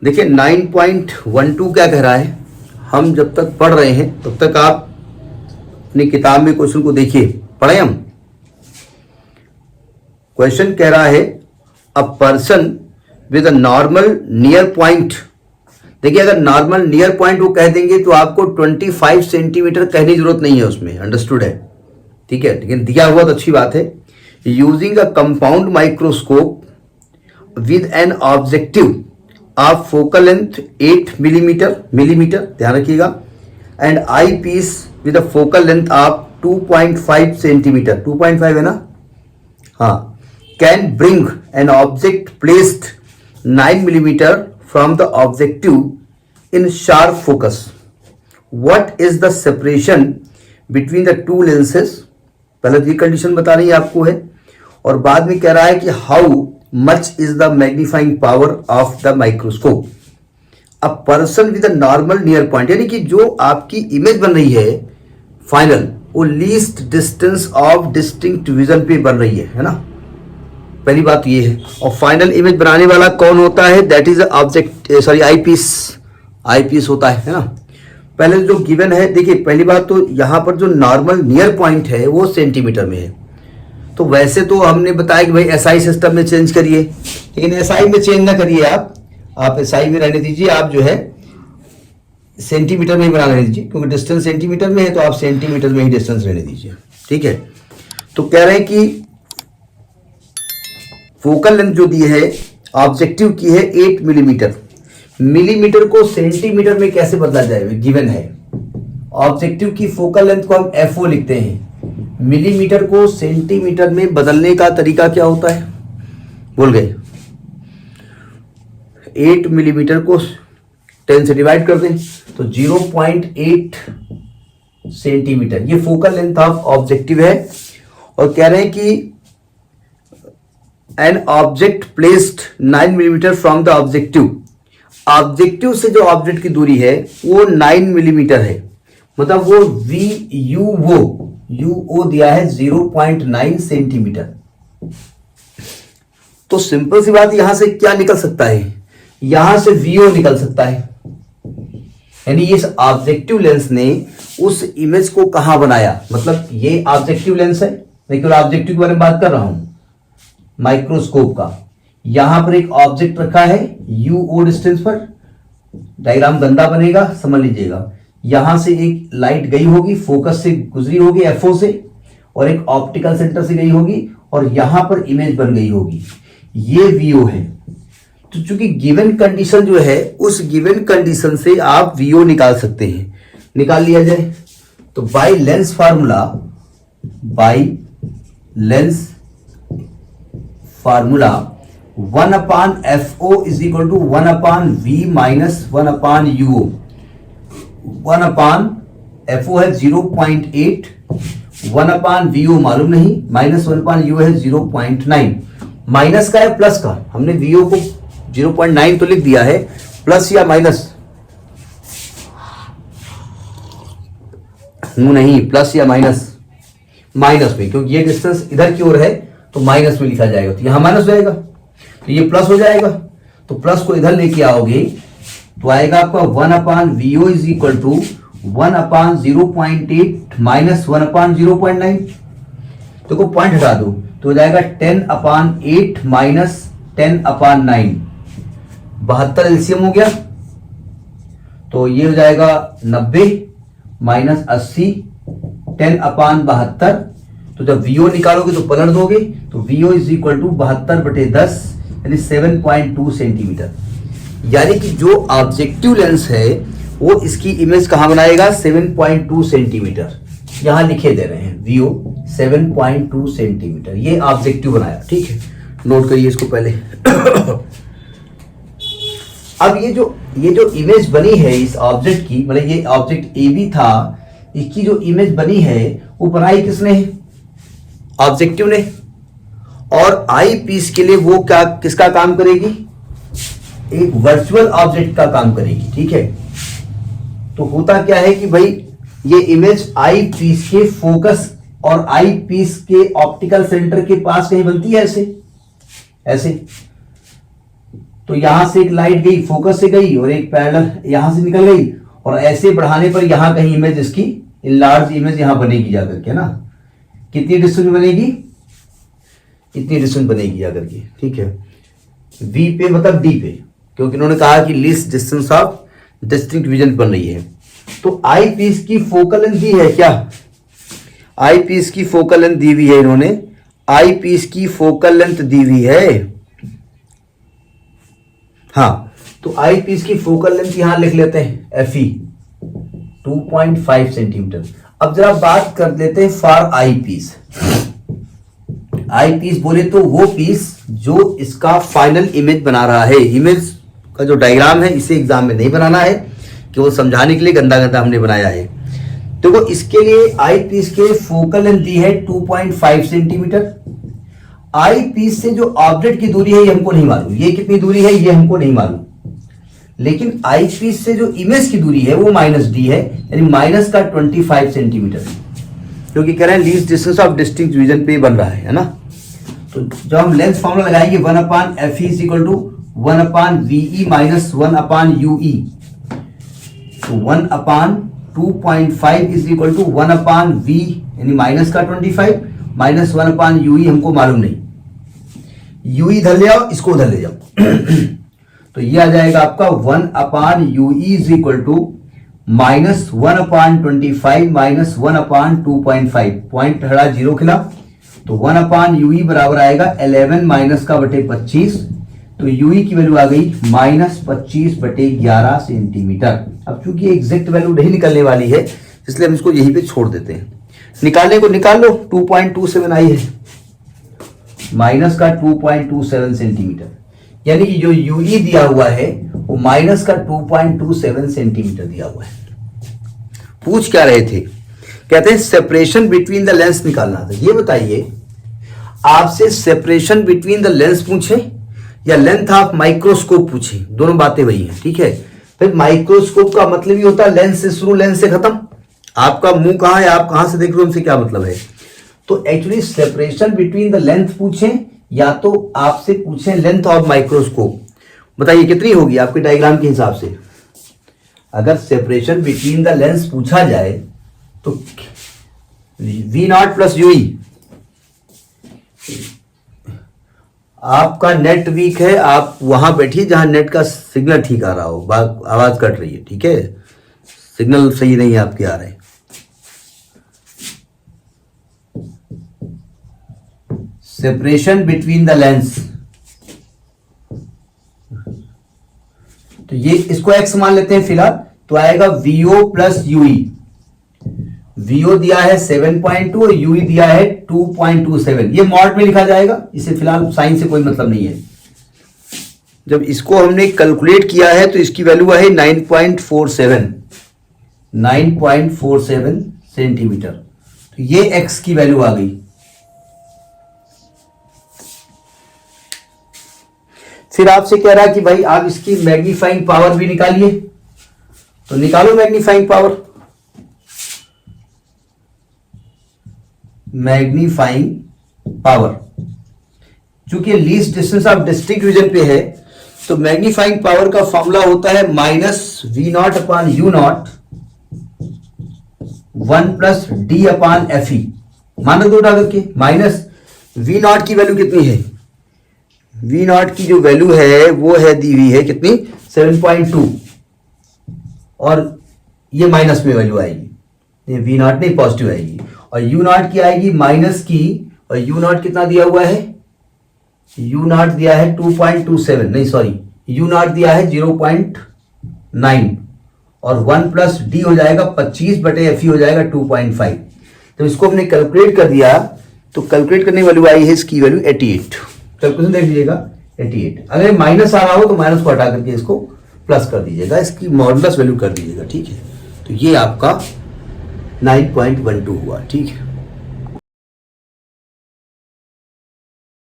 देखिए 9.12 क्या कह रहा है, हम जब तक पढ़ रहे हैं तब तक आप अपनी किताब में क्वेश्चन को देखिए। पढ़े हम। क्वेश्चन कह रहा है a person with a normal near point. देखिए अगर नॉर्मल नियर पॉइंट वो कह देंगे तो आपको 25 सेंटीमीटर कहने की जरूरत नहीं है, उसमें अंडरस्टूड है, ठीक है। लेकिन दिया हुआ तो अच्छी बात है। Using a compound microscope with an objective of focal length 8 millimetre, ध्यान रखिएगा, and I peace with a focal length of 2.5 centimetre, 2.5 है ना, हाँ, can bring an object placed 9 millimetre from the objective in sharp focus. What is the separation between the two lenses. पहले तो ये condition बतानी आपको है, और बाद में कह रहा है कि how much is the magnifying power of the microscope. A person with a normal near point, यानी कि जो आपकी इमेज बन रही है फाइनल, वो least distance of distinct vision पे बन रही है ना। पहली बात ये है। और फाइनल इमेज बनाने वाला कौन होता है, that is object, sorry eyepiece होता है ना। पहले जो गिवन है, देखिए पहली बात तो यहाँ पर जो नॉर्मल नियर पॉइंट है वो सेंटीमीटर में है। तो वैसे तो हमने बताया कि भाई एसआई सिस्टम में चेंज करिए, लेकिन एसआई में चेंज ना करिए, आप एसआई में रहने दीजिए, आप जो है सेंटीमीटर में ही बना रहने दीजिए, क्योंकि डिस्टेंस सेंटीमीटर में है तो आप सेंटीमीटर में ही डिस्टेंस रहने दीजिए, ठीक है। तो कह रहे हैं कि फोकल लेंथ जो दी है ऑब्जेक्टिव की है 8 मिलीमीटर। मिलीमीटर को सेंटीमीटर में कैसे बदला जाएगा, गिवन है। ऑब्जेक्टिव की फोकल लेंथ को हम एफओ लिखते हैं, मिलीमीटर को सेंटीमीटर में बदलने का तरीका क्या होता है, बोल गए। 8 मिलीमीटर को 10 से डिवाइड कर दें तो 0.8 सेंटीमीटर, ये फोकल लेंथ ऑफ ऑब्जेक्टिव है। और कह रहे हैं कि an object placed 9 millimetre from the objective, objective से जो ऑब्जेक्ट की दूरी है वो 9 मिलीमीटर है, मतलब वो यूओ दिया है 0.9 सेंटीमीटर। तो सिंपल सी बात, यहां से क्या निकल सकता है, यहां से वीओ निकल सकता है। यानी इस ऑब्जेक्टिव लेंस ने उस इमेज को कहां बनाया, मतलब ये ऑब्जेक्टिव लेंस है, मैं केवल ऑब्जेक्टिव के बारे में बात कर रहा हूं, माइक्रोस्कोप का। यहां पर एक ऑब्जेक्ट रखा है यूओ डिस्टेंस पर, डायग्राम गंदा बनेगा, समझ लीजिएगा। यहां से एक लाइट गई होगी, फोकस से गुजरी होगी एफओ से, और एक ऑप्टिकल सेंटर से गई होगी, और यहां पर इमेज बन गई होगी, ये वीओ है। तो चूंकि गिवन कंडीशन जो है, उस गिवन कंडीशन से आप वीओ निकाल सकते हैं। निकाल लिया जाए तो by lens formula 1/FO is equal to 1/V minus 1/UO। 1/FO है 0.8, 1/VO मालूम नहीं, माइनस 1/UO है 0.9। माइनस का है प्लस का, हमने VO को 0.9 तो लिख दिया है, प्लस या माइनस, नहीं, प्लस या माइनस, माइनस में, क्योंकि ये डिस्टेंस इधर की ओर है तो माइनस में लिखा जाएगा, तो यहां माइनस जाएगा तो ये प्लस हो जाएगा। तो प्लस को इधर लेके आओगे तो आएगा आपका 1/VO is equal to 1/0.8 minus 1/0.9। तो पॉइंट हटा दो तो हो जाएगा 10/8 माइनस 10/9, 72 एलसीएम हो गया। तो ये हो जाएगा 90 माइनस 80, 10/72। तो जब VO निकालोगे तो पलट दोगे तो VO इज इक्वल टू 72/10 यानी 7.2 सेंटीमीटर। यानी कि जो ऑब्जेक्टिव लेंस है वो इसकी इमेज कहां बनाएगा, 7.2 सेंटीमीटर। यहां लिखे दे रहे हैं VO 7.2 सेंटीमीटर, ये ऑब्जेक्टिव बनाया, ठीक है, नोट करिए इसको पहले। अब ये जो इमेज बनी है इस ऑब्जेक्ट की, मतलब ये ऑब्जेक्ट AB था, इसकी जो इमेज बनी है वो बनाई किसने है, ऑब्जेक्टिव ने। और आई पीस के लिए वो क्या, किसका काम करेगी, एक वर्चुअल ऑब्जेक्ट का काम करेगी, ठीक है। तो होता क्या है कि भाई ये इमेज आई पीस के फोकस और आई पीस के ऑप्टिकल सेंटर के पास कहीं बनती है, ऐसे ऐसे। तो यहां से एक लाइट गई, फोकस से गई, और एक पैरेलल यहां से निकल गई, और ऐसे बढ़ाने पर यहां कहीं इमेज इसकी लार्ज इमेज यहां बनेगी जाकर के ना। कितनी डिस्टेंस बनेगी? इतनी डिस्टेंस बनेगी जाकर के, ठीक है। वी पे मतलब डी पे, क्योंकि इन्होंने कहा कि least distance of distinct vision बन रही है। तो आई पीस की फोकल लेंथ दी है क्या? आई पीस की फोकल लेंथ दी हुई है इन्होंने, आई पीस की फोकल लेंथ दी हुई है। हाँ, तो आई पीस की फोकल लेंथ यहां लिख लेते हैं एफ ई 2.5 सेंटीमीटर। अब जरा बात कर लेते हैं for eyepiece. Eyepiece बोले तो वो पीस जो इसका फाइनल इमेज बना रहा है। इमेज का जो डायग्राम है इसे एग्जाम में नहीं बनाना है, कि वो समझाने के लिए गंदा गंदा हमने बनाया है। तो वो इसके लिए आई पीस के फोकल लेंथ दी है 2.5 सेंटीमीटर। आई पीस से जो ऑब्जेक्ट की दूरी है ये हमको नहीं मालूम, ये कितनी दूरी है ये हमको नहीं मालूम, लेकिन आई पीस से जो इमेज की दूरी है वो माइनस डी है, यानी माइनस का 25 सेंटीमीटर, क्योंकि कह रहे हैं least distance of distinct vision पे बन रहा है ना। तो जब हम लेंथ फॉर्मूला लगाएंगे 1/Fe is equal to 1/VE minus 1/UE, तो 1/2.5 इज इक्वल टू 1/V, यानी माइनस का 25 माइनस 1/UE हमको मालूम नहीं। UE इधर ले आओ, इसको उधर ले जाओ तो ये आ जाएगा आपका 1/UE is equal to minus 1/25 minus 1/2.5, point हड़ा जीरो खिला, तो 1/UE बराबर आएगा 11 माइनस का बटे 25, तो UE की वैल्यू आ गई माइनस 25/11 सेंटीमीटर। अब चूंकि एग्जैक्ट वैल्यू नहीं निकलने वाली है इसलिए हम इसको यहीं पे छोड़ देते हैं। निकालने को निकाल लो, 2.27 आई है, माइनस का 2.27 सेंटीमीटर, यानी कि जो UE दिया हुआ है वो माइनस का 2.27 सेंटीमीटर दिया हुआ है। पूछ क्या रहे थे? कहते हैं सेपरेशन बिटवीन द लेंस निकालना था। ये बताइए, आपसे सेपरेशन बिटवीन द लेंस पूछे या लेंथ ऑफ माइक्रोस्कोप पूछे, दोनों बातें वही हैं, ठीक है। फिर माइक्रोस्कोप का मतलब ही होता है लेंस से शुरू लेंस से खत्म। आपका मुंह कहां है, आप कहां से देख रहे हो, हमसे क्या मतलब है। तो actually separation between the length पूछें या तो आपसे पूछें लेंथ ऑफ माइक्रोस्कोप, बताइए कितनी होगी आपके डायग्राम के हिसाब से। अगर सेपरेशन बिटवीन द लेंस पूछा जाए तो V0 प्लस UE। आपका नेट वीक है, आप वहां बैठिए जहां नेट का सिग्नल ठीक आ रहा हो, आवाज कट रही है, ठीक है, सिग्नल सही नहीं है आपके आ रहे। सेपरेशन बिटवीन द लेंस, तो ये इसको x मान लेते हैं फिलहाल, तो आएगा VO प्लस UE। VO दिया है 7.2 और UE दिया है 2.27, ये मॉड में लिखा जाएगा, इसे फिलहाल साइन से कोई मतलब नहीं है। जब इसको हमने कैलकुलेट किया है तो इसकी वैल्यू है 9.47 सेंटीमीटर, तो ये x की वैल्यू आ गई। फिर आपसे कह रहा है कि भाई आप इसकी मैग्नीफाइंग पावर भी निकालिए, तो निकालो मैग्नीफाइंग पावर। मैग्नीफाइंग पावर चूंकि least distance of distinct vision पे है, तो मैग्नीफाइंग पावर का फॉर्मूला होता है माइनस V0/U0 1 प्लस D/FE। माना दो उठा करके, माइनस V0 की वैल्यू कितनी है, V0 की जो वैल्यू है वो है दी हुई है कितनी 7.2, और ये माइनस में वैल्यू आएगी, ये V0 नहीं पॉजिटिव आएगी, और U0 की आएगी माइनस की, और U0 कितना दिया हुआ है, U0 दिया है 2.27, नहीं सॉरी, U0 दिया है 0.9, और 1 प्लस डी हो जाएगा 25/FE हो जाएगा 2.5। तो इसको हमने कैलकुलेट कर दिया, तो कैलकुलेट करने वाली आई है इसकी वैल्यू 88। कैलकुलेशन देख लीजिएगा 88। अगर माइनस आ रहा हो तो माइनस को हटा करके इसको प्लस कर दीजिएगा, इसकी मॉडुलस वैल्यू कर दीजिएगा, ठीक है। तो ये आपका 9.12 हुआ, ठीक है।